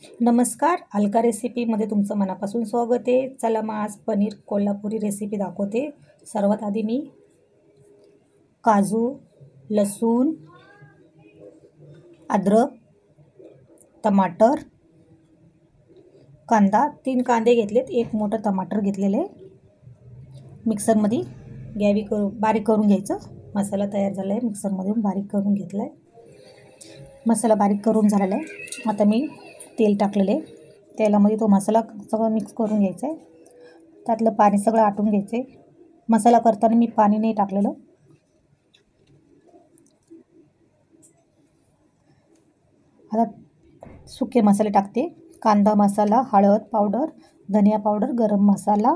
नमस्कार, अलका रेसिपीमध्ये तुमचं मनापासून स्वागत आहे. चला मग आज पनीर कोल्हापुरी रेसिपी दाखवते. सर्वात आधी मी काजू, लसूण, अद्रक, टमाटर, कांदा 3 कांदे घेतलेत, 1 मोठं टमाटर घेतलेले मिक्सरमध्ये बारीक करून घ्यायचं. मसाला तयार झाला आहे, मिक्सरमधून बारीक करून घेतला आहे. मसाला बारीक करून झालेला आहे. आता मी तेल टाकलेले, तेलामध्ये तो मसाला सगळं मिक्स करून घ्यायचा आहे. त्यातलं पाणी सगळं आटून घ्यायचं आहे. मसाला करताना मी पाणी नाही टाकलेलं. आता सुके मसाले टाकते. कांदा मसाला, हळद पावडर, धनिया पावडर, गरम मसाला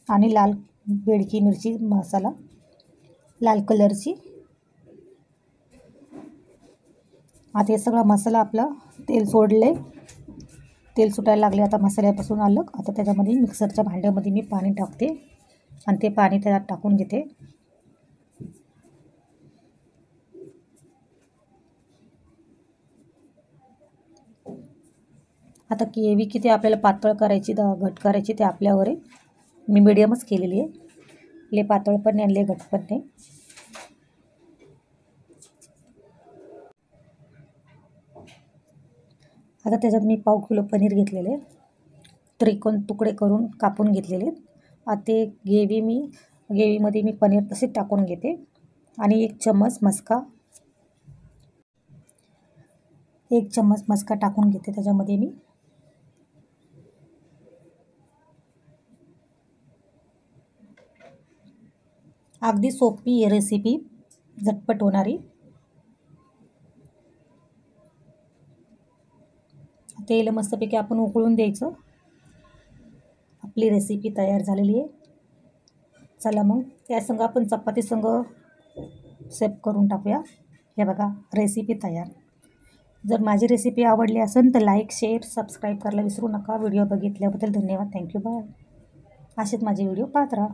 आणि लाल बेडकी मिरची मसाला, लाल कलरची. आता हे सगळा मसाला आपला तेल सोडले, तेल सुटायला लागले आता मसाल्यापासून अलग. आता त्याच्यामध्ये मिक्सरच्या भांड्यामध्ये मी पाणी टाकते आणि ते पाणी त्यात टाकून घेते. आता ग्रेव्ही किती आपल्याला पातळ करायची घट करायची ते आपल्यावर आहे. मी मिडियमच केलेली आहे, ले पातळ पण नाही ले घट पण नाही. आता त्याच्यात मी 1/2 किलो पनीर घेतलेले, त्रिकोण तुकडे करून कापून घेतलेले. आता ते ग्रेव्हीमध्ये मी पनीर तसेच टाकून घेते आणि 1 चम्मच मस्का टाकून घेते त्याच्यामध्ये मी. अगदी सोपी रेसिपी, झटपट होणारी. तेल मस्तपैकी आपण उकळून द्यायचं. आपली रेसिपी तयार झालेली आहे. चला मग त्यासंग आपण चपाती संग सेप करून टाकूया. हे बघा रेसिपी तयार. जर माझी रेसिपी आवडली असेल तर लाईक, शेअर, सबस्क्राईब करायला विसरू नका. व्हिडिओ बघितल्याबद्दल धन्यवाद. थँक्यू. बाय. असेच माझे व्हिडिओ पाहत राहा.